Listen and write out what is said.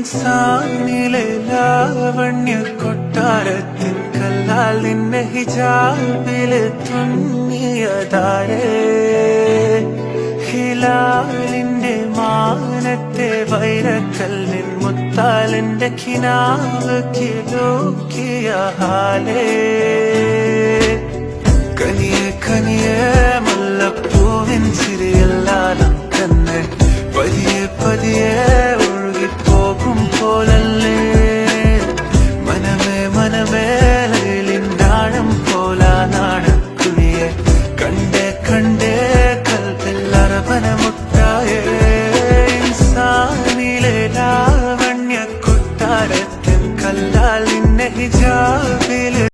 ഇൻസാനിലെ ലാവണ്യ കൊട്ടാരത്തിൻ കല്ലാൽ നിന്നെ ഹിജാബില് തുന്നിയതാരേ ഹിലാലിന്റെ മാനത്തെ വൈരക്കല്ലിൻ മുത്താലിന്റെ കിനാവ് കിലോക്കിയ ഹാലേ കനിയെ കനിയെ മുല്ലപ്പൂവിൻ ചിരിയെല്ലാം കണ്ണ് പതിയെ പതിയെ ഒഴുകിപ്പോകും പോലല്ലേ